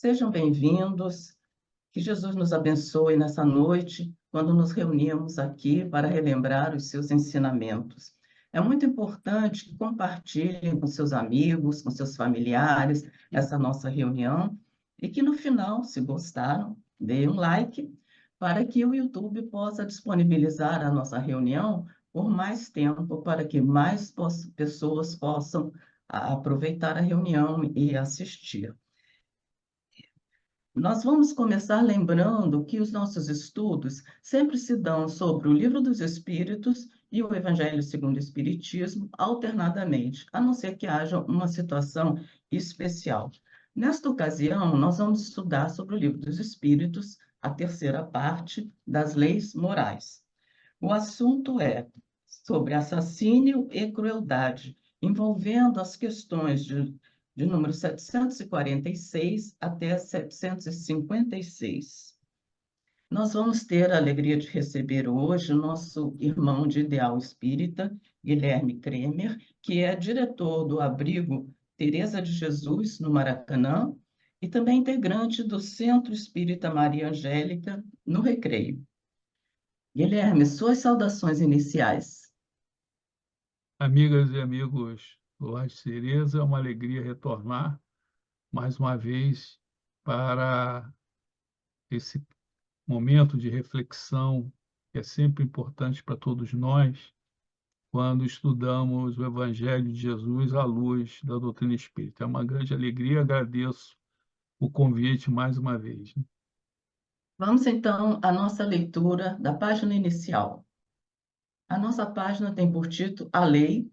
Sejam bem-vindos, que Jesus nos abençoe nessa noite, quando nos reunimos aqui para relembrar os seus ensinamentos. É muito importante que compartilhem com seus amigos, com seus familiares, essa nossa reunião, e que no final, se gostaram, deem um like, para que o YouTube possa disponibilizar a nossa reunião por mais tempo, para que mais pessoas possam aproveitar a reunião e assistir. Nós vamos começar lembrando que os nossos estudos sempre se dão sobre o Livro dos Espíritos e o Evangelho segundo o Espiritismo, alternadamente, a não ser que haja uma situação especial. Nesta ocasião, nós vamos estudar sobre o Livro dos Espíritos, a terceira parte das leis morais. O assunto é sobre assassínio e crueldade, envolvendo as questões de número 746 até 756. Nós vamos ter a alegria de receber hoje o nosso irmão de ideal espírita, Guilherme Kremer, que é diretor do abrigo Teresa de Jesus, no Maracanã, e também integrante do Centro Espírita Maria Angélica, no Recreio. Guilherme, suas saudações iniciais. Amigas e amigos do Lar de Cereza, é uma alegria retornar mais uma vez para esse momento de reflexão que é sempre importante para todos nós quando estudamos o Evangelho de Jesus à luz da doutrina espírita. É uma grande alegria, agradeço o convite mais uma vez. Vamos então à nossa leitura da página inicial. A nossa página tem por título A Lei,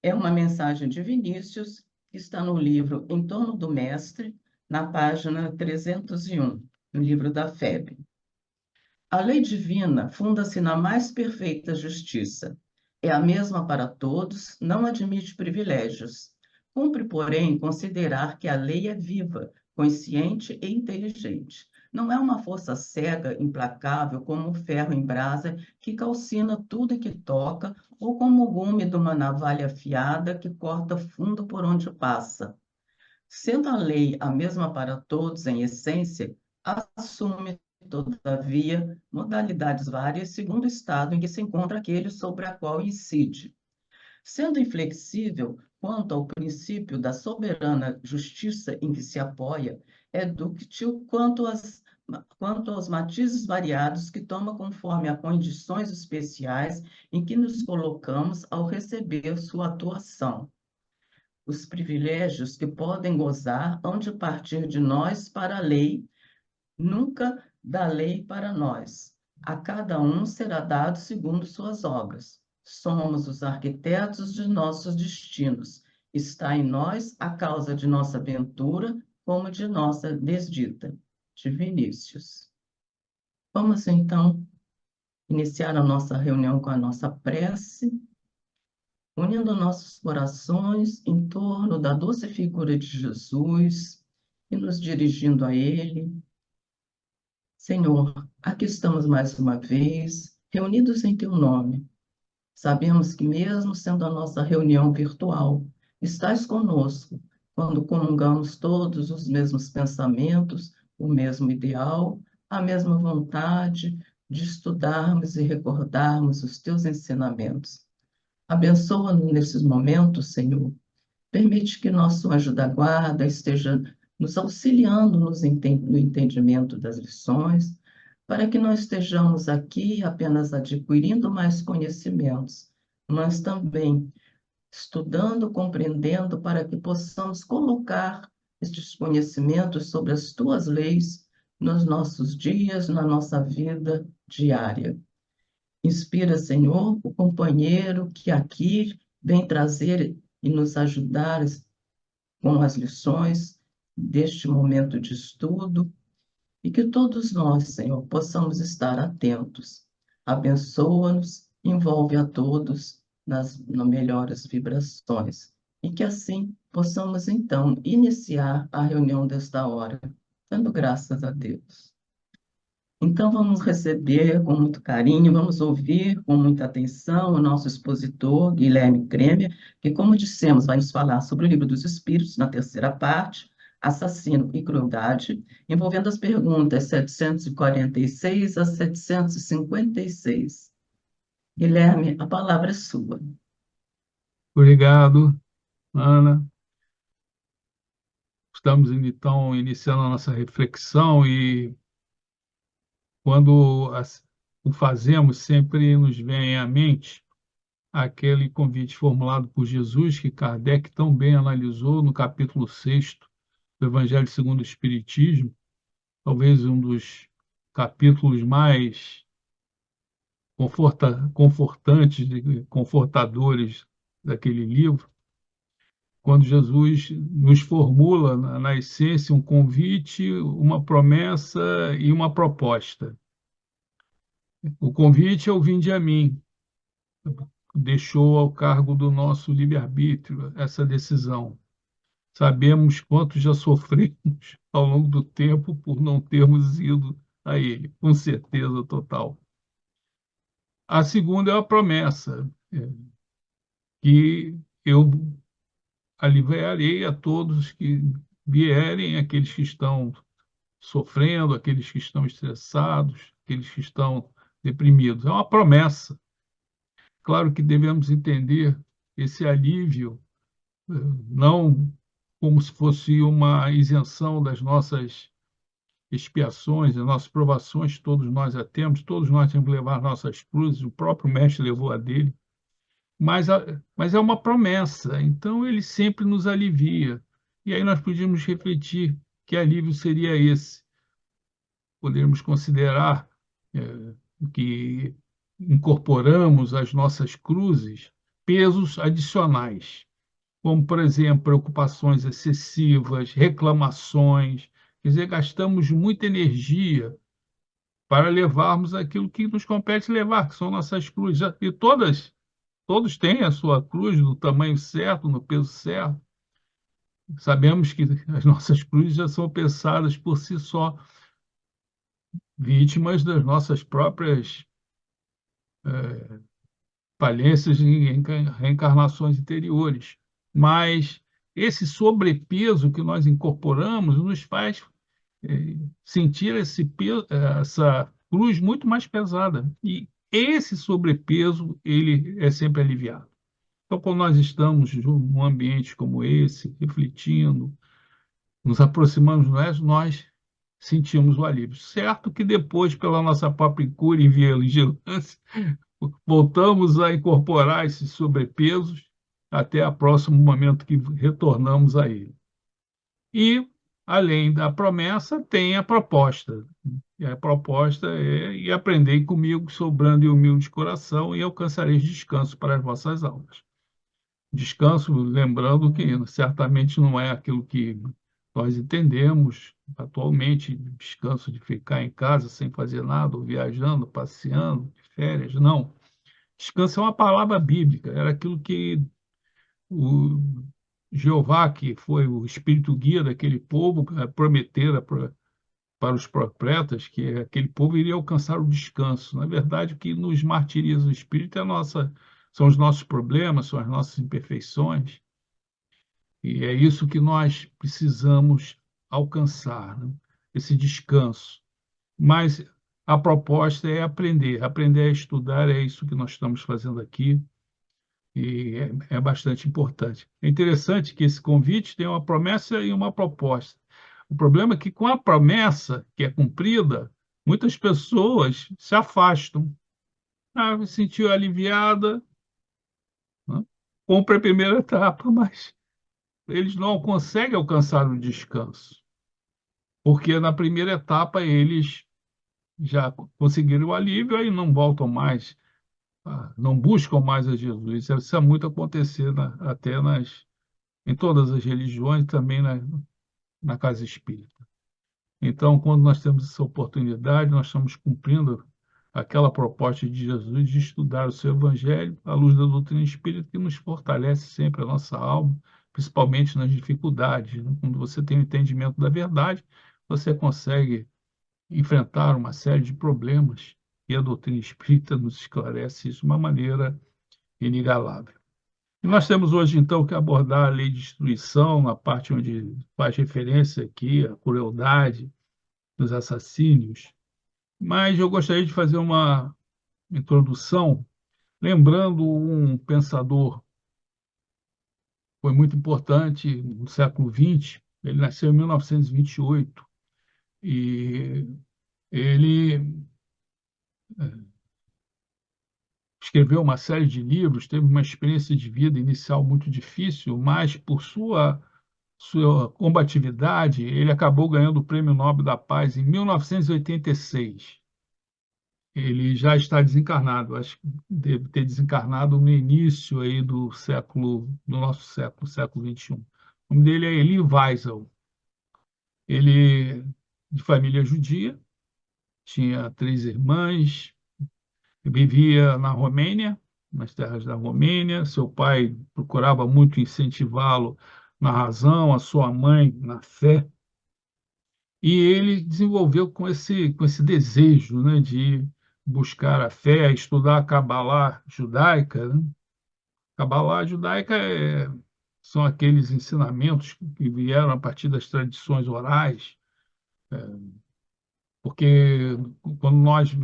é uma mensagem de Vinícius, que está no livro Em Torno do Mestre, na página 301, no livro da FEB. A lei divina funda-se na mais perfeita justiça. É a mesma para todos, não admite privilégios. Cumpre, porém, considerar que a lei é viva, consciente e inteligente. Não é uma força cega, implacável, como o ferro em brasa, que calcina tudo que toca, ou como o gume de uma navalha afiada que corta fundo por onde passa. Sendo a lei a mesma para todos em essência, assume, todavia, modalidades várias segundo o estado em que se encontra aquele sobre a qual incide. Sendo inflexível quanto ao princípio da soberana justiça em que se apoia, é dúctil quanto aos matizes variados que toma conforme a condições especiais em que nos colocamos ao receber sua atuação. Os privilégios que podem gozar hão de partir de nós para a lei, nunca da lei para nós. A cada um será dado segundo suas obras. Somos os arquitetos de nossos destinos. Está em nós a causa de nossa ventura, como de nossa desdita. De Vinícius. Vamos, então, iniciar a nossa reunião com a nossa prece, unindo nossos corações em torno da doce figura de Jesus e nos dirigindo a Ele. Senhor, aqui estamos mais uma vez, reunidos em Teu nome. Sabemos que, mesmo sendo a nossa reunião virtual, estás conosco quando comungamos todos os mesmos pensamentos, o mesmo ideal, a mesma vontade de estudarmos e recordarmos os Teus ensinamentos. Abençoa-nos nesses momentos, Senhor. Permite que nosso anjo da guarda esteja nos auxiliando no entendimento das lições, para que não estejamos aqui apenas adquirindo mais conhecimentos, mas também estudando, compreendendo, para que possamos colocar estes conhecimentos sobre as tuas leis nos nossos dias, na nossa vida diária. Inspira, Senhor, o companheiro que aqui vem trazer e nos ajudar com as lições deste momento de estudo, e que todos nós, Senhor, possamos estar atentos. Abençoa-nos, envolve a todos nas melhores vibrações, e que assim possamos, então, iniciar a reunião desta hora, dando graças a Deus. Então, vamos receber com muito carinho, vamos ouvir com muita atenção o nosso expositor, Guilherme Kremer, que, como dissemos, vai nos falar sobre o Livro dos Espíritos, na terceira parte, Assassino e Crueldade, envolvendo as perguntas 746 a 756. Guilherme, a palavra é sua. Obrigado, Ana. Estamos, então, iniciando a nossa reflexão e quando o fazemos, sempre nos vem à mente aquele convite formulado por Jesus, que Kardec tão bem analisou no capítulo 6º do Evangelho segundo o Espiritismo, talvez um dos capítulos mais confortantes e confortadores daquele livro, quando Jesus nos formula, na essência, um convite, uma promessa e uma proposta. O convite é o vinde a mim, deixou ao cargo do nosso livre-arbítrio essa decisão. Sabemos quanto já sofremos ao longo do tempo por não termos ido a Ele, com certeza total. A segunda é a promessa, que eu aliviarei a todos que vierem, aqueles que estão sofrendo, aqueles que estão estressados, aqueles que estão deprimidos. É uma promessa. Claro que devemos entender esse alívio não como se fosse uma isenção das nossas expiações, das nossas provações, todos nós a temos, todos nós temos que levar nossas cruzes, o próprio Mestre levou a dele, mas é uma promessa, então ele sempre nos alivia. E aí nós podíamos refletir que alívio seria esse. Poderíamos considerar que incorporamos às nossas cruzes pesos adicionais, como, por exemplo, preocupações excessivas, reclamações, quer dizer, gastamos muita energia para levarmos aquilo que nos compete levar, que são nossas cruzes. E todos têm a sua cruz no tamanho certo, no peso certo. Sabemos que as nossas cruzes já são pensadas por si só, vítimas das nossas próprias falências e reencarnações anteriores. Mas esse sobrepeso que nós incorporamos nos faz sentir essa cruz muito mais pesada. E esse sobrepeso, ele é sempre aliviado. Então, quando nós estamos num ambiente como esse, refletindo, nos aproximamos, nós sentimos o alívio. Certo que depois, pela nossa própria cura e vigilância, voltamos a incorporar esses sobrepesos até o próximo momento que retornamos a ele. E, além da promessa, tem a proposta. E a proposta é: e aprendei comigo, sou brando e humilde de coração, e alcançareis descanso para as vossas almas. Descanso, lembrando que certamente não é aquilo que nós entendemos atualmente, descanso de ficar em casa sem fazer nada, ou viajando, passeando, de férias, não. Descanso é uma palavra bíblica, era aquilo que o Jeová, que foi o espírito guia daquele povo, prometera para os profetas que aquele povo iria alcançar o descanso. Na verdade, o que nos martiriza o espírito são os nossos problemas, são as nossas imperfeições, e é isso que nós precisamos alcançar, né? Esse descanso. Mas a proposta é aprender a estudar, é isso que nós estamos fazendo aqui, e é bastante importante. É interessante que esse convite tem uma promessa e uma proposta. O problema é que, com a promessa que é cumprida, muitas pessoas se afastam. Ah, me sentiu aliviada, né? Cumpre a primeira etapa, mas eles não conseguem alcançar o descanso, porque na primeira etapa eles já conseguiram o alívio e não voltam mais, não buscam mais a Jesus. Isso é muito acontecer até em todas as religiões, também na casa espírita. Então, quando nós temos essa oportunidade, nós estamos cumprindo aquela proposta de Jesus de estudar o seu Evangelho à luz da doutrina espírita, que nos fortalece sempre a nossa alma, principalmente nas dificuldades, né? Quando você tem o entendimento da verdade, você consegue enfrentar uma série de problemas, e a doutrina espírita nos esclarece isso de uma maneira inigualável. E nós temos hoje, então, que abordar a lei de destruição, na parte onde faz referência aqui à crueldade dos assassínios. Mas eu gostaria de fazer uma introdução, lembrando um pensador foi muito importante no século XX. Ele nasceu em 1928 e ele escreveu uma série de livros, teve uma experiência de vida inicial muito difícil, mas por sua combatividade, ele acabou ganhando o Prêmio Nobel da Paz em 1986. Ele já está desencarnado, acho que deve ter desencarnado no início aí do nosso século, século XXI. O nome dele é Elie Wiesel. Ele, de família judia, tinha três irmãs, vivia na Romênia, nas terras da Romênia. Seu pai procurava muito incentivá-lo na razão, a sua mãe na fé. E ele desenvolveu com esse desejo, né, de buscar a fé, estudar a Cabalá judaica, né? Cabalá judaica são aqueles ensinamentos que vieram a partir das tradições orais, porque quando nós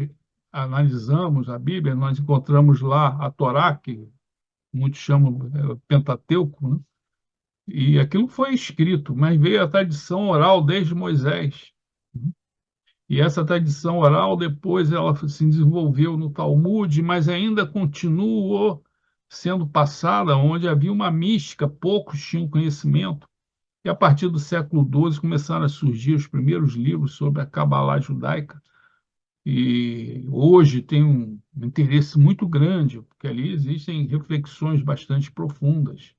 analisamos a Bíblia, nós encontramos lá a Torá, que muitos chamam Pentateuco, né? E aquilo foi escrito, mas veio a tradição oral desde Moisés. E essa tradição oral, depois, ela se desenvolveu no Talmud, mas ainda continuou sendo passada onde havia uma mística, poucos tinham conhecimento. E a partir do século XII começaram a surgir os primeiros livros sobre a Cabalá judaica. E hoje tem um interesse muito grande, porque ali existem reflexões bastante profundas.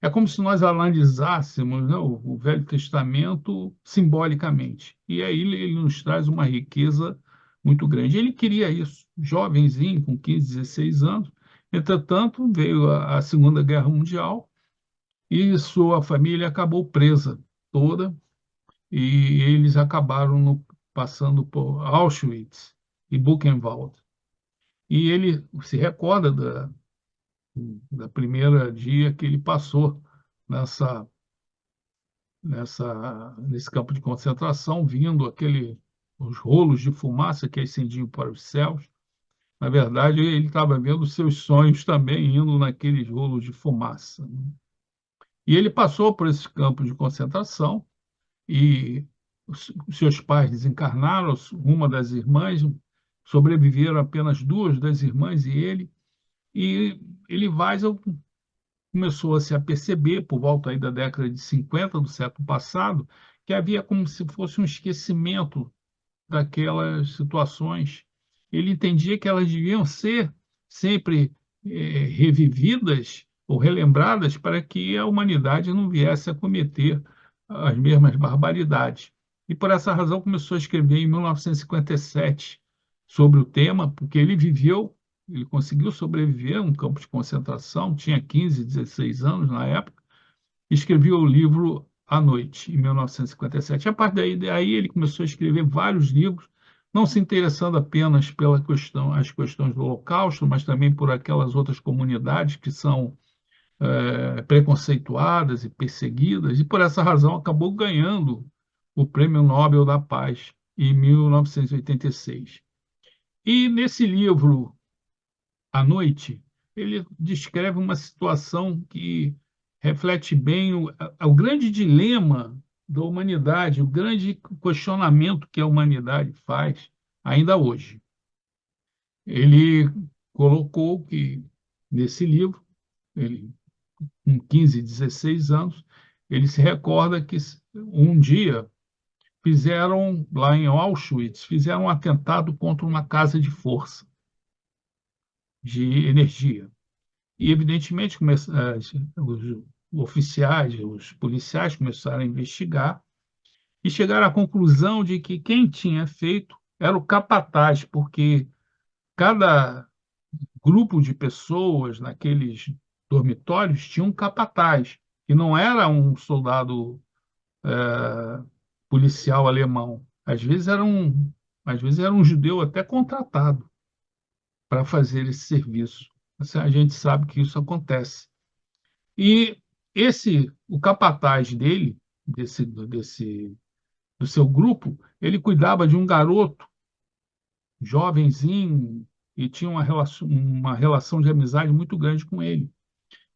É como se nós analisássemos, né, o Velho Testamento simbolicamente. E aí ele nos traz uma riqueza muito grande. Ele queria isso, jovenzinho, com 15, 16 anos. Entretanto, veio a Segunda Guerra Mundial e sua família acabou presa toda, e eles acabaram passando por Auschwitz e Buchenwald. E ele se recorda da primeira dia que ele passou nessa nesse campo de concentração, vindo os rolos de fumaça que ascendiam para os céus. Na verdade, ele estava vendo seus sonhos também indo naqueles rolos de fumaça, né? E ele passou por esse campo de concentração e os seus pais desencarnaram, uma das irmãs, sobreviveram apenas duas das irmãs e ele. E ele vai começou a se aperceber, por volta aí da década de 50 do século passado, que havia como se fosse um esquecimento daquelas situações. Ele entendia que elas deviam ser sempre revividas ou relembradas para que a humanidade não viesse a cometer as mesmas barbaridades. E por essa razão começou a escrever em 1957 sobre o tema, porque ele conseguiu sobreviver a um campo de concentração, tinha 15, 16 anos na época, e escreveu o livro À Noite, em 1957. A partir daí ele começou a escrever vários livros, não se interessando apenas as questões do Holocausto, mas também por aquelas outras comunidades que são preconceituadas e perseguidas, e por essa razão acabou ganhando o Prêmio Nobel da Paz em 1986. E nesse livro, À Noite, ele descreve uma situação que reflete bem o grande dilema da humanidade, o grande questionamento que a humanidade faz ainda hoje. Ele colocou que, nesse livro, ele, com 15, 16 anos, ele se recorda que um dia fizeram, lá em Auschwitz, fizeram um atentado contra uma casa de força de energia. E, evidentemente, os oficiais, os policiais começaram a investigar e chegaram à conclusão de que quem tinha feito era o capataz, porque cada grupo de pessoas naqueles dormitórios tinha um capataz, que não era um soldado policial alemão. Às vezes era um judeu até contratado para fazer esse serviço. Assim, a gente sabe que isso acontece. E o capataz dele, do seu grupo, ele cuidava de um garoto, jovenzinho, e tinha uma relação de amizade muito grande com ele.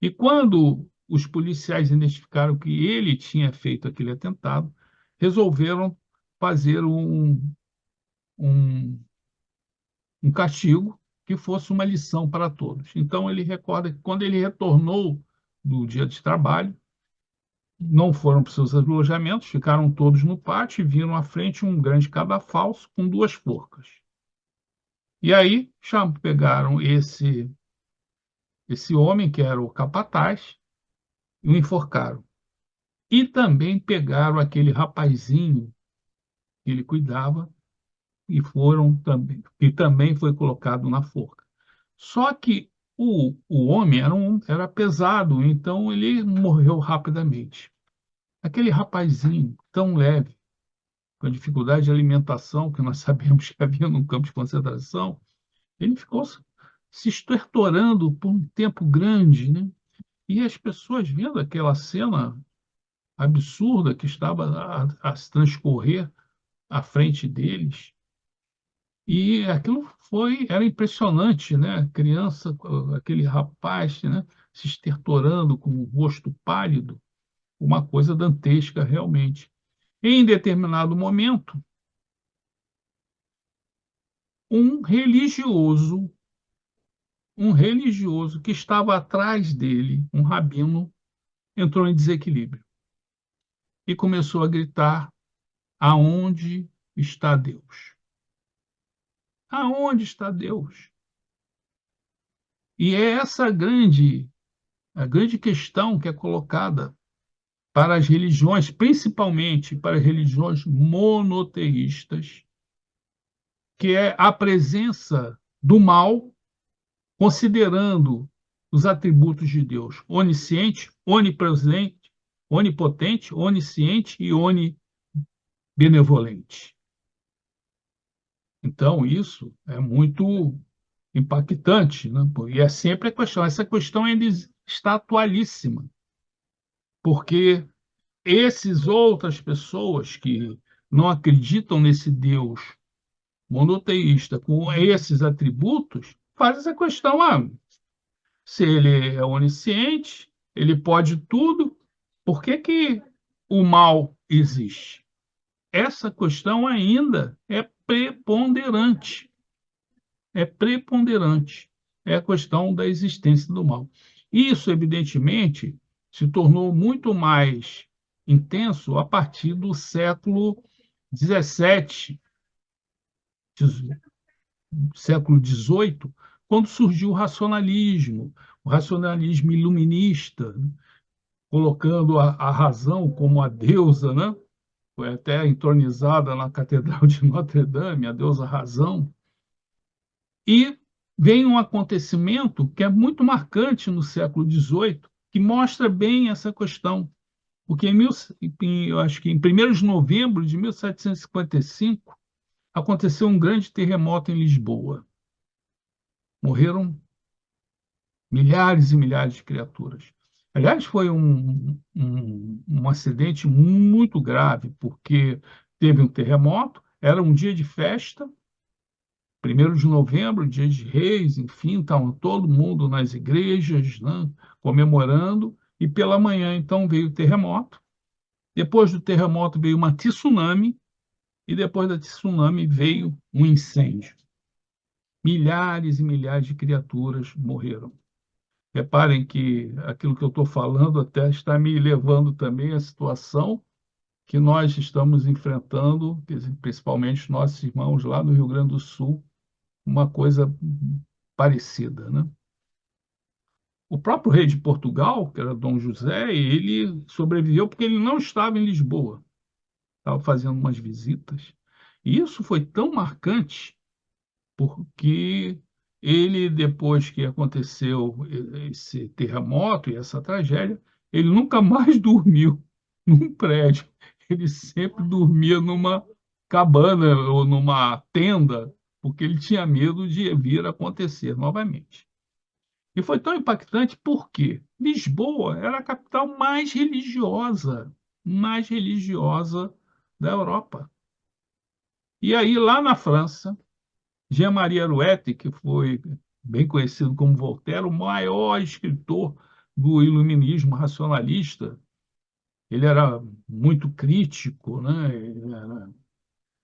E quando os policiais identificaram que ele tinha feito aquele atentado, resolveram fazer um, um castigo que fosse uma lição para todos. Então, ele recorda que quando ele retornou do dia de trabalho, não foram para os seus alojamentos, ficaram todos no pátio e viram à frente um grande cadafalso com duas forcas. E aí pegaram esse homem, que era o capataz, e o enforcaram. E também pegaram aquele rapazinho que ele cuidava e também foi colocado na forca. Só que o homem era pesado, então ele morreu rapidamente. Aquele rapazinho tão leve, com dificuldade de alimentação, que nós sabemos que havia num campo de concentração, ele ficou se estertorando por um tempo grande, né? E as pessoas vendo aquela cena absurda que estava a se transcorrer à frente deles, e aquilo era impressionante, né? A criança, aquele rapaz, né? Se estertorando com o rosto pálido, uma coisa dantesca realmente. Em determinado momento, um religioso, um religioso que estava atrás dele, um rabino, entrou em desequilíbrio e começou a gritar: aonde está Deus? Aonde está Deus? E é essa a grande questão que é colocada para as religiões, principalmente para as religiões monoteístas, que é a presença do mal, considerando os atributos de Deus: onisciente, onipresente, onipotente, onisciente e onibenevolente. Então, isso é muito impactante, né? E é sempre a questão. Essa questão ainda está atualíssima, porque essas outras pessoas que não acreditam nesse Deus monoteísta com esses atributos fazem essa questão: se ele é onisciente, ele pode tudo, por que que o mal existe? Essa questão ainda é preponderante. É preponderante. É a questão da existência do mal. Isso, evidentemente, se tornou muito mais intenso a partir do século XVII, século XVIII, quando surgiu o racionalismo iluminista, colocando a razão como a deusa, né? Foi até entronizada na Catedral de Notre-Dame, a deusa razão. E vem um acontecimento que é muito marcante no século XVIII, que mostra bem essa questão. Porque eu acho que em 1º de novembro de 1755 aconteceu um grande terremoto em Lisboa. Morreram milhares e milhares de criaturas. Aliás, foi um acidente muito grave, porque teve um terremoto, era um dia de festa, 1º de novembro, dia de Reis, enfim, estavam todo mundo nas igrejas, né, comemorando, e pela manhã, então, veio o terremoto. Depois do terremoto veio uma tsunami, e depois da tsunami veio um incêndio. Milhares e milhares de criaturas morreram. Reparem que aquilo que eu estou falando até está me levando também à situação que nós estamos enfrentando, principalmente nossos irmãos lá no Rio Grande do Sul, uma coisa parecida, né? O próprio rei de Portugal, que era Dom José, ele sobreviveu porque ele não estava em Lisboa, estava fazendo umas visitas. E isso foi tão marcante porque ele, depois que aconteceu esse terremoto e essa tragédia, ele nunca mais dormiu num prédio. Ele sempre dormia numa cabana ou numa tenda, porque ele tinha medo de vir a acontecer novamente. E foi tão impactante porque Lisboa era a capital mais religiosa da Europa. E aí, lá na França, Jean-Marie Arouet, que foi bem conhecido como Voltaire, o maior escritor do iluminismo racionalista, ele era muito crítico, né? Ele era,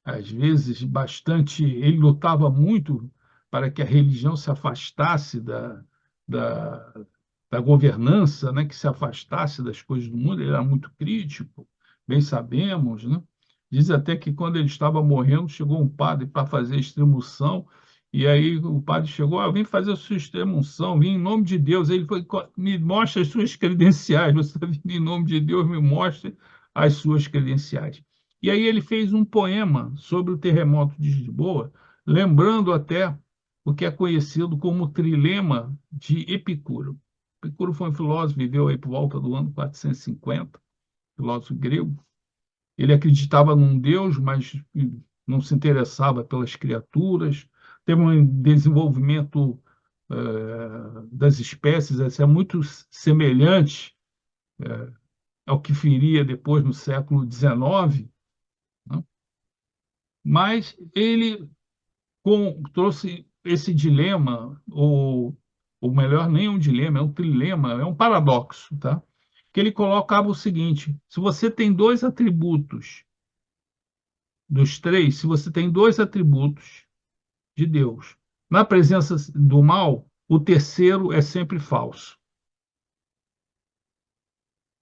às vezes, bastante. Ele lutava muito para que a religião se afastasse da, da governança, né? Que se afastasse das coisas do mundo. Ele era muito crítico, bem sabemos, né? Diz até que quando ele estava morrendo, chegou um padre para fazer a extremunção, e aí o padre chegou, vem fazer a sua extremunção, vim em nome de Deus. Ele foi, me mostra as suas credenciais, você está vindo em nome de Deus, me mostre as suas credenciais. E aí ele fez um poema sobre o terremoto de Lisboa, lembrando até o que é conhecido como o trilema de Epicuro. Epicuro foi um filósofo, viveu aí por volta do ano 450, filósofo grego. Ele acreditava num Deus, mas não se interessava pelas criaturas. Teve um desenvolvimento das espécies assim, muito semelhante ao que viria depois no século XIX, né? Mas ele trouxe esse dilema, ou melhor, nem um dilema, é um trilema, é um paradoxo, tá? Que ele colocava o seguinte: se você tem dois atributos dos três, se você tem dois atributos de Deus, na presença do mal, o terceiro é sempre falso.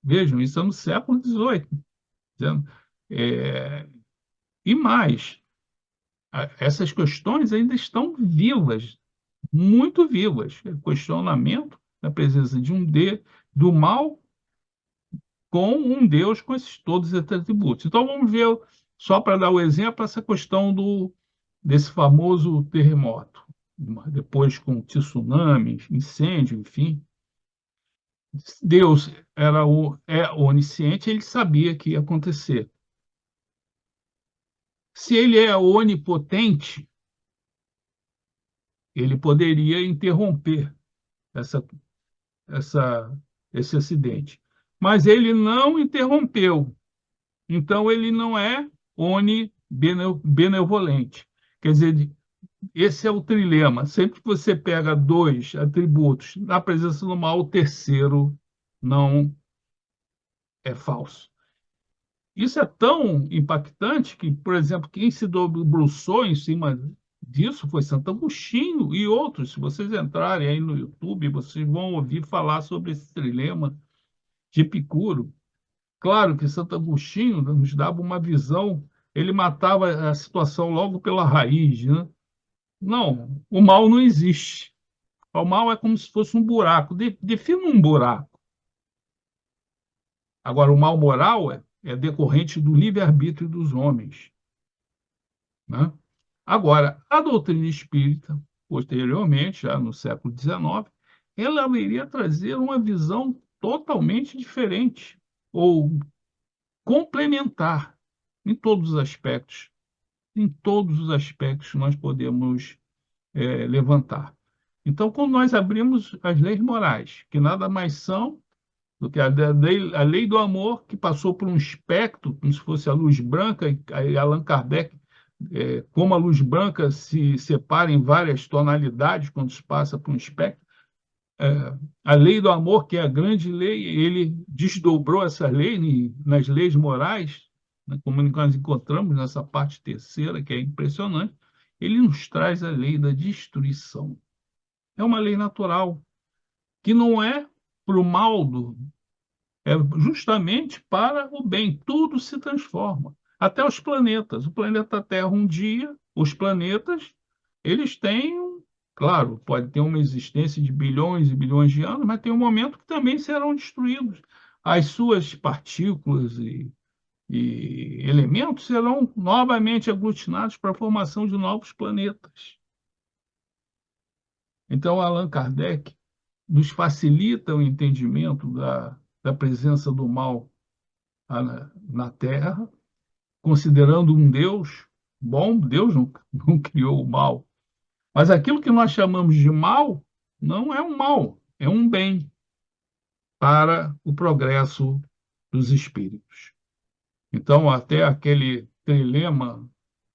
Vejam, isso é no século XVIII. É, e mais, essas questões ainda estão vivas, muito vivas. O questionamento da presença de do mal com um Deus com todos esses atributos. Então vamos ver, só para dar o exemplo, essa questão desse famoso terremoto, depois com tsunami, incêndio, enfim. Deus é onisciente, ele sabia que ia acontecer. Se ele é onipotente, ele poderia interromper essa, essa, esse acidente. Mas ele não interrompeu. Então, ele não é onibenevolente. Quer dizer, esse é o trilema. Sempre que você pega dois atributos na presença do mal, o terceiro não é falso. Isso é tão impactante que, por exemplo, quem se debruçou em cima disso foi Santo Agostinho e outros. Se vocês entrarem aí no YouTube, vocês vão ouvir falar sobre esse trilema de Epicuro. Claro que Santo Agostinho nos dava uma visão, ele matava a situação logo pela raiz, né? Não, o mal não existe. O mal é como se fosse um buraco. Defina um buraco. Agora, o mal moral é decorrente do livre-arbítrio dos homens, né? Agora, a doutrina espírita, posteriormente, já no século XIX, ela iria trazer uma visão totalmente diferente, ou complementar em todos os aspectos. Em todos os aspectos nós podemos levantar. Então, quando nós abrimos as leis morais, que nada mais são do que a lei do amor, que passou por um espectro, como se fosse a luz branca, e Allan Kardec, como a luz branca se separa em várias tonalidades quando se passa por um espectro, a lei do amor, que é a grande lei, ele desdobrou essa lei nas leis morais, né, como nós encontramos nessa parte terceira, que é impressionante. Ele nos traz a lei da destruição. É uma lei natural, que não é para o mal, é justamente para o bem. Tudo se transforma. Até os planetas. O planeta Terra, um dia, os planetas, eles têm, claro, pode ter uma existência de bilhões e bilhões de anos, mas tem um momento que também serão destruídos. As suas partículas e elementos serão novamente aglutinados para a formação de novos planetas. Então, Allan Kardec nos facilita o entendimento da presença do mal na Terra, considerando um Deus bom. Deus não criou o mal. Mas aquilo que nós chamamos de mal não é um mal. é um bem para o progresso dos espíritos. Então, até aquele trilema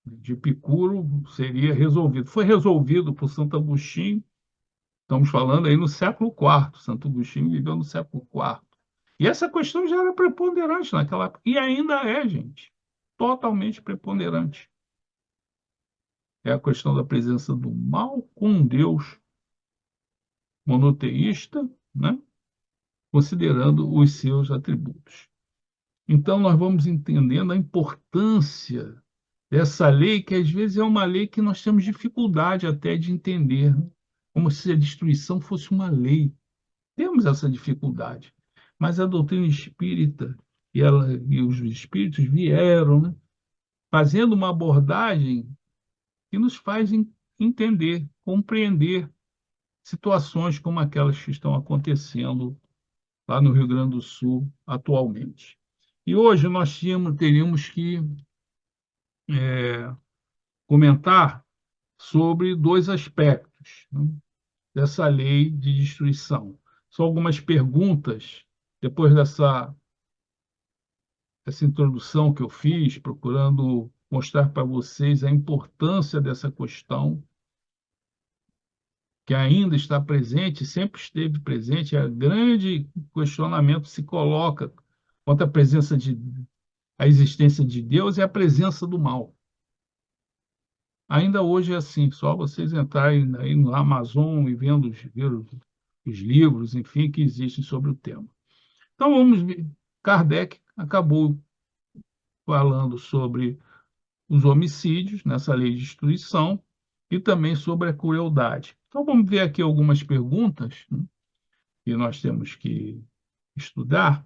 de Epicuro seria resolvido. Foi resolvido por Santo Agostinho, estamos falando aí no século IV. Santo Agostinho viveu no século IV. E essa questão já era preponderante naquela época, e ainda é, gente, totalmente preponderante. É a questão da presença do mal com um Deus monoteísta, né? Considerando os seus atributos. Então, nós vamos entendendo a importância dessa lei, que às vezes é uma lei que nós temos dificuldade até de entender, né? Como se a destruição fosse uma lei. Temos essa dificuldade. Mas a doutrina espírita e os espíritos vieram, né, fazendo uma abordagem que nos faz entender, compreender situações como aquelas que estão acontecendo lá no Rio Grande do Sul atualmente. E hoje nós teríamos que comentar sobre dois aspectos, né, dessa lei de destruição. São algumas perguntas, depois dessa introdução que eu fiz, procurando mostrar para vocês a importância dessa questão, que ainda está presente, sempre esteve presente, é grande questionamento se coloca quanto à a existência de Deus e a presença do mal. Ainda hoje é assim, só vocês entrarem aí no Amazon e vendo os livros, enfim, que existem sobre o tema. Então vamos ver. Kardec acabou falando sobre os homicídios nessa lei de destruição e também sobre a crueldade. Então vamos ver aqui algumas perguntas, né, que nós temos que estudar.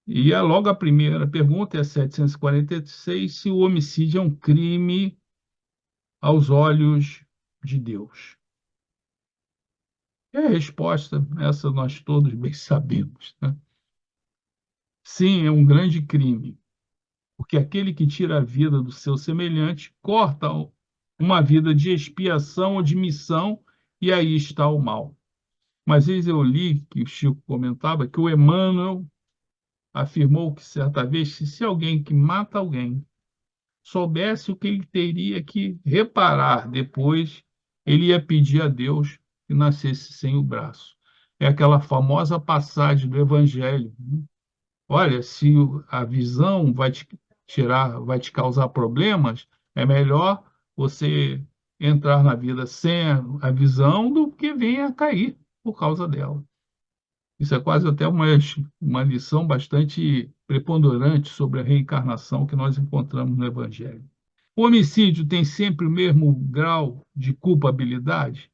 E logo a primeira pergunta é 746, se o homicídio é um crime aos olhos de Deus. E a resposta, essa nós todos bem sabemos, né? Sim, é um grande crime, porque aquele que tira a vida do seu semelhante corta uma vida de expiação ou de missão, e aí está o mal. Mas eis eu li, que o Chico comentava, que o Emmanuel afirmou que certa vez, que se alguém que mata alguém soubesse o que ele teria que reparar depois, ele ia pedir a Deus que nascesse sem o braço. É aquela famosa passagem do Evangelho, né? Olha, se a visão vai te tirar, vai te causar problemas, é melhor você entrar na vida sem a visão do que venha a cair por causa dela. Isso é quase até uma lição bastante preponderante sobre a reencarnação que nós encontramos no Evangelho. O homicídio tem sempre o mesmo grau de culpabilidade?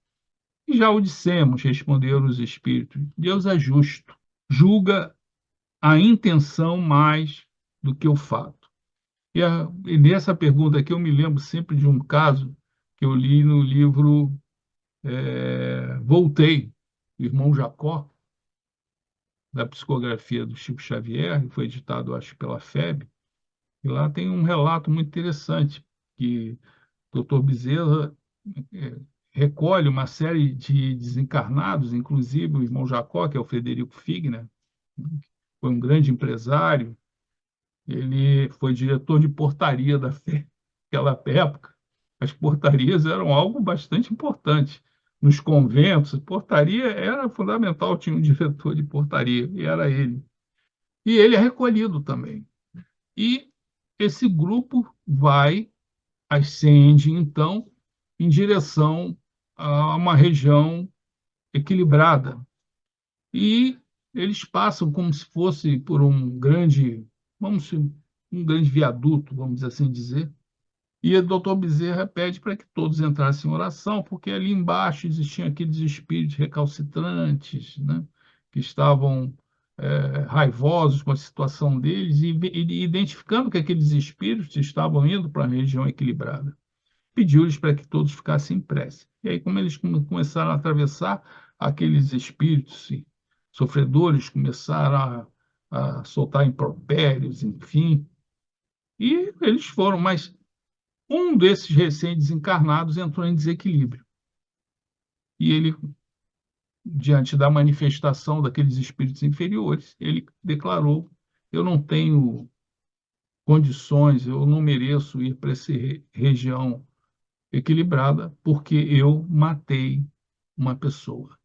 E já o dissemos, responderam os espíritos. Deus é justo, julga a intenção mais do que o fato. E nessa pergunta aqui eu me lembro sempre de um caso que eu li no livro Voltei, do irmão Jacó, da psicografia do Chico Xavier, que foi editado, acho, pela FEB, e lá tem um relato muito interessante, que o Dr. Bezerra eh, recolhe uma série de desencarnados, inclusive o irmão Jacó, que é o Frederico Figner, foi um grande empresário, ele foi diretor de portaria da FEB naquela época. As portarias eram algo bastante importante. Nos conventos, portaria era fundamental, tinha um diretor de portaria, e era ele. E ele é recolhido também. E esse grupo ascende, então, em direção a uma região equilibrada. E eles passam como se fosse por um grande viaduto, vamos assim dizer. E o doutor Bezerra pede para que todos entrassem em oração, porque ali embaixo existiam aqueles espíritos recalcitrantes, né, que estavam raivosos com a situação deles, e identificando que aqueles espíritos estavam indo para a região equilibrada. Pediu-lhes para que todos ficassem em prece. E aí, como eles começaram a atravessar, aqueles espíritos sofredores começaram a soltar impropérios, enfim, e eles foram, mas um desses recém-desencarnados entrou em desequilíbrio. E ele diante da manifestação daqueles espíritos inferiores, ele declarou: eu não tenho condições, eu não mereço ir para essa região equilibrada, porque eu matei uma pessoa.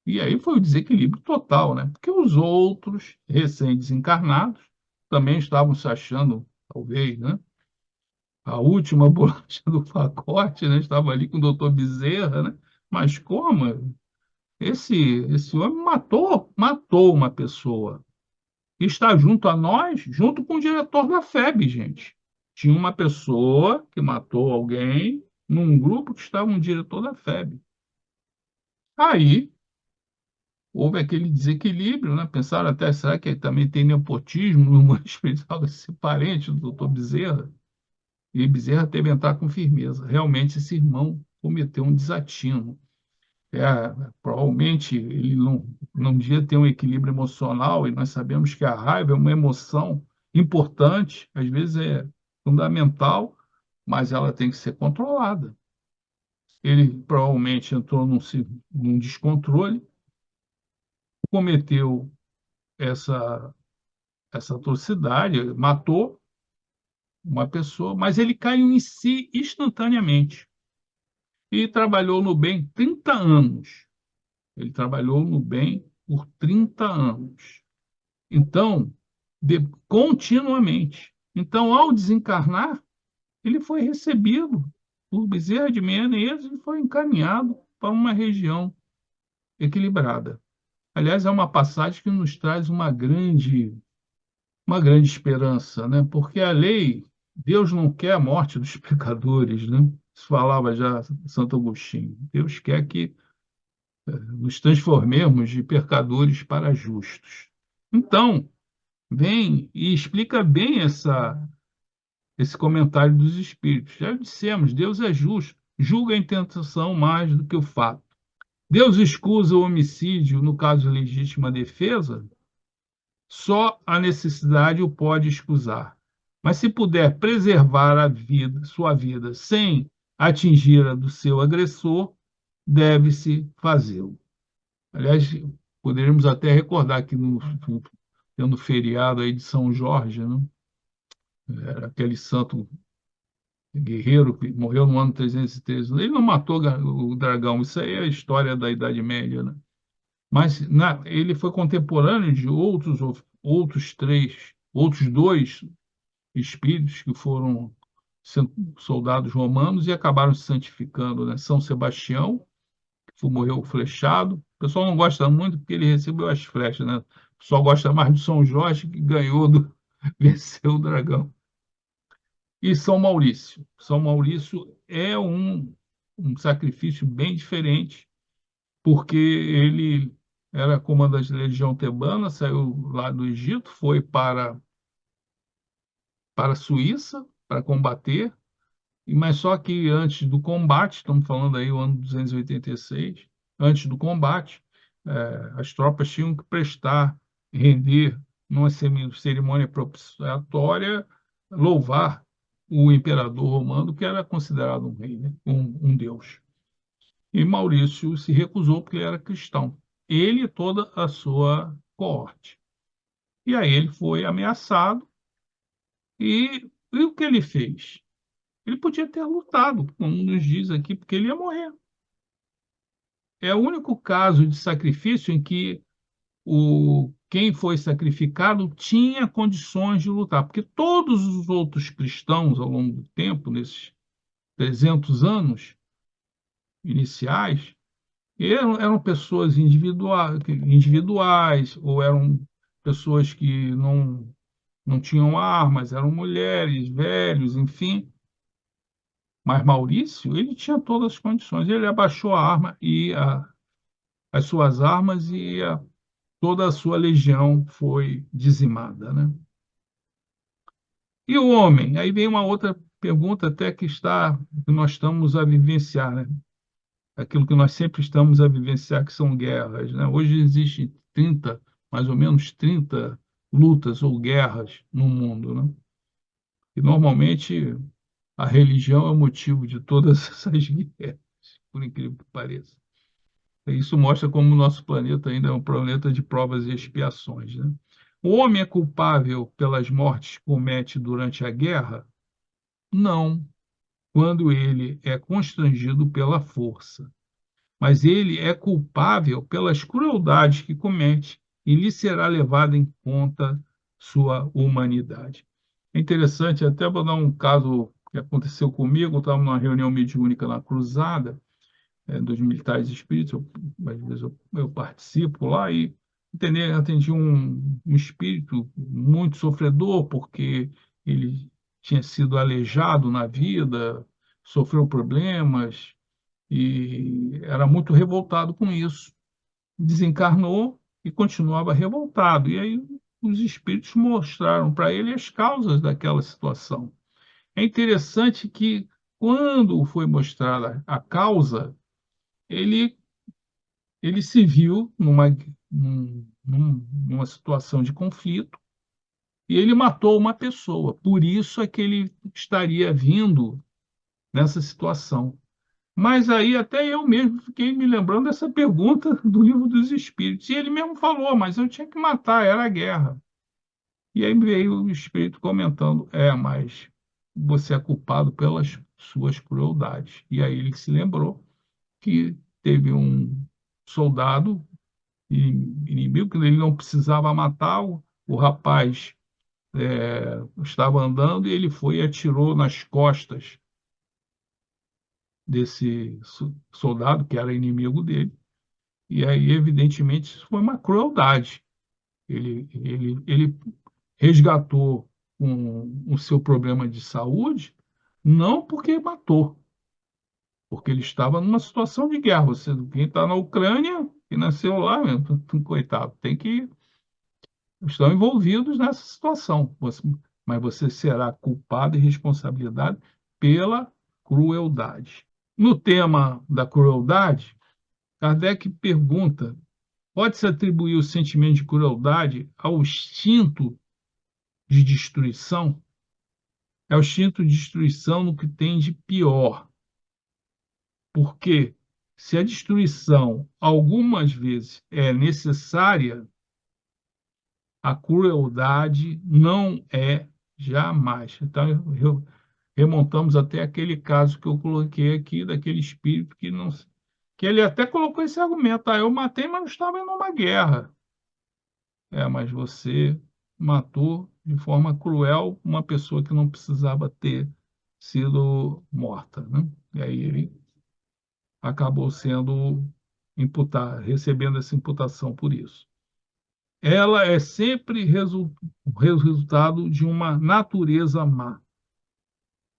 E aí foi o desequilíbrio total, né? Porque os outros, recém-desencarnados, também estavam se achando, talvez, né? A última bolacha do pacote, né? Estava ali com o doutor Bezerra, né? Mas como? Esse homem matou uma pessoa. E está junto a nós, junto com o diretor da FEB, gente. Tinha uma pessoa que matou alguém num grupo que estava um diretor da FEB. Aí houve aquele desequilíbrio, né? Pensaram até, será que também tem nepotismo no mundo espiritual desse parente do doutor Bezerra? E Bezerra teve que entrar com firmeza. Realmente, esse irmão cometeu um desatino. Provavelmente ele não devia ter um equilíbrio emocional, e nós sabemos que a raiva é uma emoção importante, às vezes é fundamental, mas ela tem que ser controlada. Ele provavelmente entrou num descontrole, cometeu essa, essa atrocidade, matou uma pessoa, mas ele caiu em si instantaneamente e trabalhou no bem 30 anos. Ele trabalhou no bem por 30 anos. Então, continuamente. Então, ao desencarnar, ele foi recebido por Bezerra de Menezes e foi encaminhado para uma região equilibrada. Aliás, é uma passagem que nos traz uma grande esperança, né? Porque a lei, Deus não quer a morte dos pecadores, né? Isso falava já Santo Agostinho. Deus quer que nos transformemos de pecadores para justos. Então, vem e explica bem esse comentário dos espíritos. Já dissemos, Deus é justo, julga a intenção mais do que o fato. Deus escusa o homicídio no caso de legítima defesa, só a necessidade o pode escusar. Mas se puder preservar a vida, sua vida, sem atingir a do seu agressor, deve-se fazê-lo. Aliás, poderíamos até recordar que no feriado aí de São Jorge, né? Era aquele santo guerreiro que morreu no ano 313. Ele não matou o dragão, isso aí é a história da Idade Média, né? Mas ele foi contemporâneo de outros dois espíritos que foram soldados romanos e acabaram se santificando, né? São Sebastião, que morreu flechado. O pessoal não gosta muito porque ele recebeu as flechas, né? O pessoal gosta mais de São Jorge, que venceu o dragão. E São Maurício. São Maurício é um sacrifício bem diferente, porque ele era comandante da legião tebana, saiu lá do Egito, foi para a Suíça para combater, mas só que antes do combate, estamos falando aí o ano 286, antes do combate, as tropas tinham que render numa cerimônia propiciatória, louvar o imperador romano, que era considerado um rei, né? Um deus. E Maurício se recusou porque ele era cristão. Ele e toda a sua coorte. E aí ele foi ameaçado e o que ele fez? Ele podia ter lutado, como nos diz aqui, porque ele ia morrer. É o único caso de sacrifício em que quem foi sacrificado tinha condições de lutar, porque todos os outros cristãos, ao longo do tempo, nesses 300 anos iniciais, eram pessoas individuais, ou eram pessoas que não tinham armas, eram mulheres, velhos, enfim. Mas Maurício, ele tinha todas as condições. Ele abaixou a arma as suas armas e toda a sua legião foi dizimada, né? E o homem? Aí vem uma outra pergunta até que nós estamos a vivenciar, né? Aquilo que nós sempre estamos a vivenciar, que são guerras, né? Hoje existem mais ou menos 30 lutas ou guerras no mundo, né? E normalmente a religião é o motivo de todas essas guerras, por incrível que pareça. Isso mostra como o nosso planeta ainda é um planeta de provas e expiações, né? O homem é culpável pelas mortes que comete durante a guerra? Não, quando ele é constrangido pela força. Mas ele é culpável pelas crueldades que comete e lhe será levada em conta sua humanidade. É interessante, até vou dar um caso que aconteceu comigo, eu estava numa reunião mediúnica na Cruzada, dos militares espíritos, às vezes eu participo lá e atendi um espírito muito sofredor, porque ele tinha sido aleijado na vida, sofreu problemas e era muito revoltado com isso. Desencarnou e continuava revoltado. E aí os espíritos mostraram para ele as causas daquela situação. É interessante que, quando foi mostrada a causa, ele, ele se viu numa situação de conflito e ele matou uma pessoa. Por isso é que ele estaria vindo nessa situação. Mas aí até eu mesmo fiquei me lembrando dessa pergunta do Livro dos Espíritos. E ele mesmo falou, mas eu tinha que matar, era a guerra. E aí veio o Espírito comentando, mas você é culpado pelas suas crueldades. E aí ele se lembrou que teve um soldado inimigo, que ele não precisava matar, o rapaz estava andando e ele foi e atirou nas costas desse soldado, que era inimigo dele. E aí, evidentemente, isso foi uma crueldade. Ele resgatou o seu problema de saúde, não porque matou, porque ele estava numa situação de guerra. Quem está na Ucrânia, que nasceu lá, coitado, estão envolvidos nessa situação. Mas você será culpado e responsabilizado pela crueldade. No tema da crueldade, Kardec pergunta: pode-se atribuir o sentimento de crueldade ao instinto de destruição? É o instinto de destruição no que tem de pior. Porque se a destruição algumas vezes é necessária, a crueldade não é jamais. Então, remontamos até aquele caso que eu coloquei aqui, daquele espírito que não. Que ele até colocou esse argumento: eu matei, mas não estava em uma guerra. Mas você matou de forma cruel uma pessoa que não precisava ter sido morta, né? E aí ele acabou sendo recebendo essa imputação por isso. Ela é sempre resultado de uma natureza má.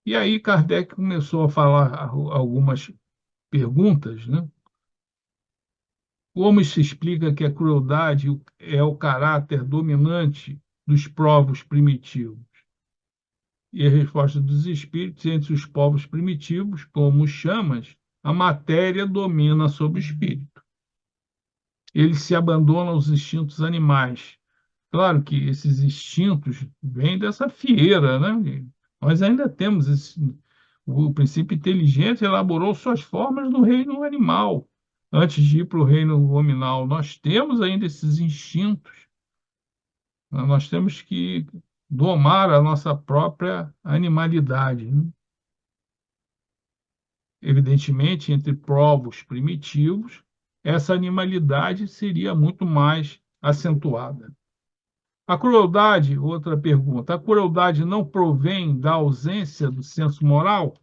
E aí Kardec começou a falar algumas perguntas, né? Como se explica que a crueldade é o caráter dominante dos povos primitivos? E a resposta dos espíritos: entre os povos primitivos, como os chamas, a matéria domina sobre o espírito. Eles se abandonam aos instintos animais. Claro que esses instintos vêm dessa fieira, né? Nós ainda temos o princípio inteligente elaborou suas formas no reino animal. Antes de ir para o reino hominal, nós temos ainda esses instintos. Nós temos que domar a nossa própria animalidade, né? Evidentemente, entre povos primitivos, essa animalidade seria muito mais acentuada. A crueldade, outra pergunta, a crueldade não provém da ausência do senso moral?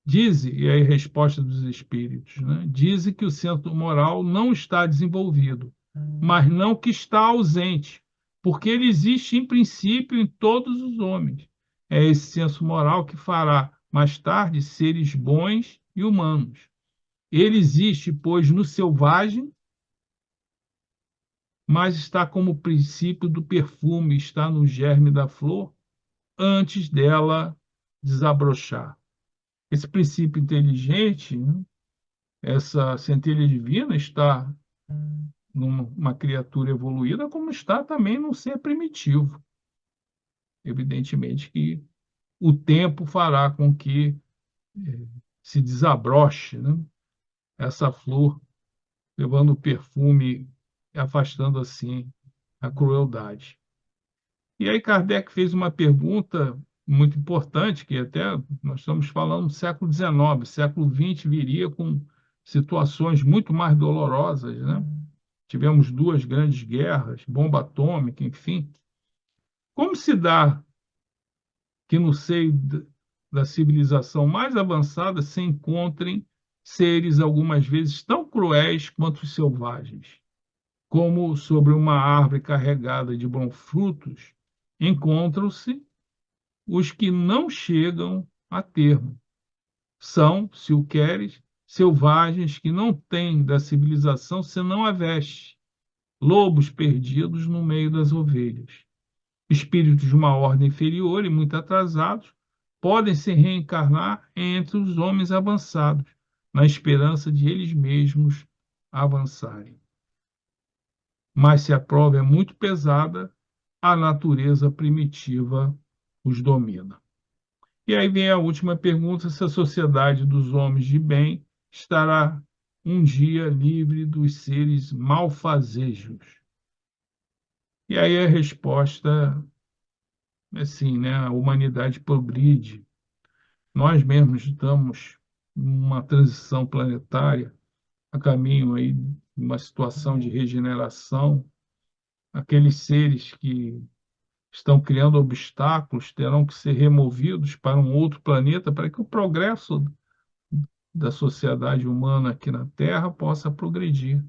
Dize, e aí a resposta dos espíritos, né? Dize que o senso moral não está desenvolvido, mas não que está ausente, porque ele existe em princípio em todos os homens. É esse senso moral que fará mais tarde seres bons e humanos. Ele existe, pois, no selvagem, mas está como princípio do perfume, está no germe da flor, antes dela desabrochar. Esse princípio inteligente, né, essa centelha divina, está numa criatura evoluída, como está também num ser primitivo. Evidentemente que o tempo fará com que se desabroche, né, essa flor levando o perfume e afastando assim a crueldade. E aí Kardec fez uma pergunta muito importante, que até nós estamos falando do século XIX, século XX viria com situações muito mais dolorosas, né? Tivemos duas grandes guerras, bomba atômica, enfim. Como se dá que no seio da civilização mais avançada se encontrem seres algumas vezes tão cruéis quanto os selvagens, como sobre uma árvore carregada de bons frutos, encontram-se os que não chegam a termo. São, se o queres, selvagens que não têm da civilização senão a veste, lobos perdidos no meio das ovelhas. Espíritos de uma ordem inferior e muito atrasados podem se reencarnar entre os homens avançados, na esperança de eles mesmos avançarem. Mas se a prova é muito pesada, a natureza primitiva os domina. E aí vem a última pergunta: se a sociedade dos homens de bem estará um dia livre dos seres malfazejos? E aí a resposta é sim, né? A humanidade progride. Nós mesmos estamos numa transição planetária, a caminho aí de uma situação de regeneração. Aqueles seres que estão criando obstáculos terão que ser removidos para um outro planeta para que o progresso da sociedade humana aqui na Terra possa progredir.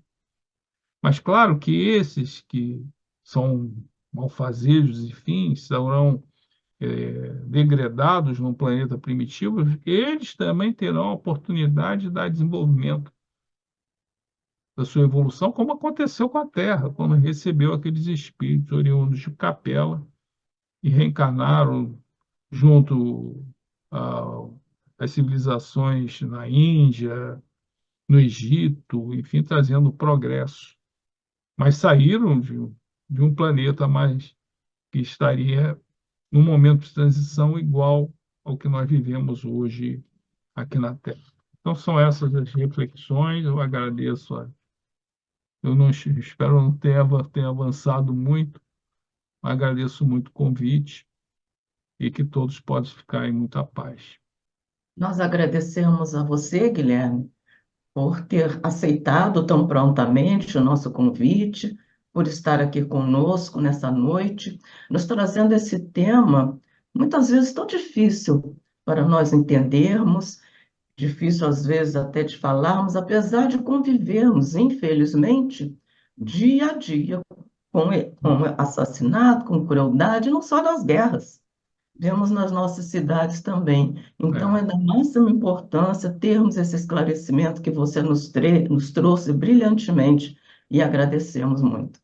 Mas claro que esses que são malfazejos, enfim, serão degradados num planeta primitivo, eles também terão a oportunidade de dar desenvolvimento da sua evolução, como aconteceu com a Terra, quando recebeu aqueles espíritos oriundos de Capela e reencarnaram junto a- às civilizações na Índia, no Egito, enfim, trazendo progresso. Mas saíram de um planeta mais que estaria num momento de transição igual ao que nós vivemos hoje aqui na Terra. Então, são essas as reflexões. Eu agradeço. Eu não espero não ter avançado muito. Agradeço muito o convite e que todos possam ficar em muita paz. Nós agradecemos a você, Guilherme, por ter aceitado tão prontamente o nosso convite, por estar aqui conosco nessa noite, nos trazendo esse tema, muitas vezes tão difícil para nós entendermos, difícil às vezes até de falarmos, apesar de convivermos, infelizmente, dia a dia com assassinato, com crueldade, não só nas guerras. Vemos nas nossas cidades também. Então, É, é da máxima importância termos esse esclarecimento que você nos trouxe brilhantemente e agradecemos muito.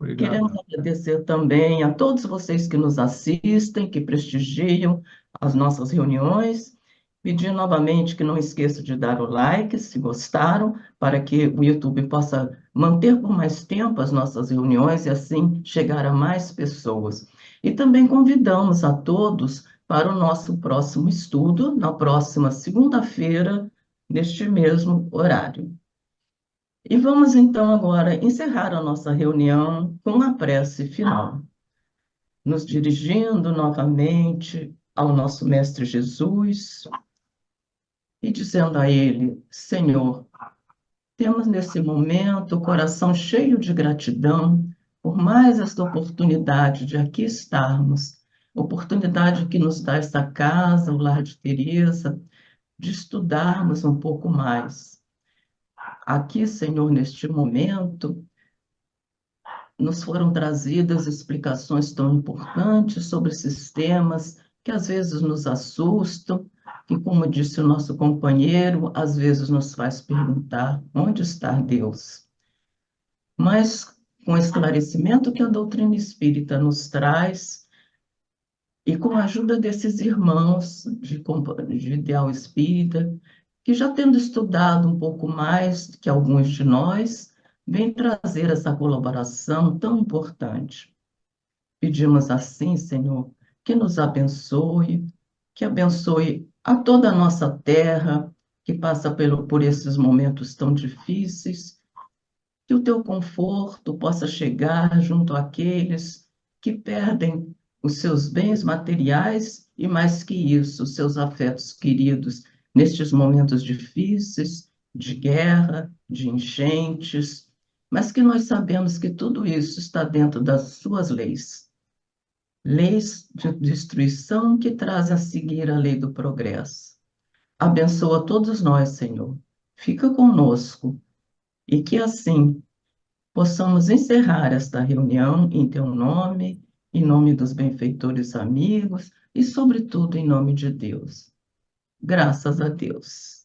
Queremos obrigado. agradecer também a todos vocês que nos assistem, que prestigiam as nossas reuniões. Pedir novamente que não esqueçam de dar o like, se gostaram, para que o YouTube possa manter por mais tempo as nossas reuniões e assim chegar a mais pessoas. E também convidamos a todos para o nosso próximo estudo, na próxima segunda-feira, neste mesmo horário. E vamos então agora encerrar a nossa reunião com a prece final, nos dirigindo novamente ao nosso Mestre Jesus e dizendo a Ele: Senhor, temos nesse momento o coração cheio de gratidão por mais esta oportunidade de aqui estarmos, oportunidade que nos dá esta casa, o Lar de Teresa, de estudarmos um pouco mais. Aqui, Senhor, neste momento, nos foram trazidas explicações tão importantes sobre sistemas que às vezes nos assustam, que, como disse o nosso companheiro, às vezes nos faz perguntar onde está Deus. Mas com o esclarecimento que a doutrina espírita nos traz e com a ajuda desses irmãos de ideal espírita, que já tendo estudado um pouco mais que alguns de nós, vem trazer essa colaboração tão importante. Pedimos assim, Senhor, que nos abençoe, que abençoe a toda a nossa terra, que passa por esses momentos tão difíceis, que o teu conforto possa chegar junto àqueles que perdem os seus bens materiais e, mais que isso, os seus afetos queridos nestes momentos difíceis, de guerra, de enchentes, mas que nós sabemos que tudo isso está dentro das suas leis. Leis de destruição que trazem a seguir a lei do progresso. Abençoa todos nós, Senhor. Fica conosco e que assim possamos encerrar esta reunião em teu nome, em nome dos benfeitores amigos e, sobretudo, em nome de Deus. Graças a Deus.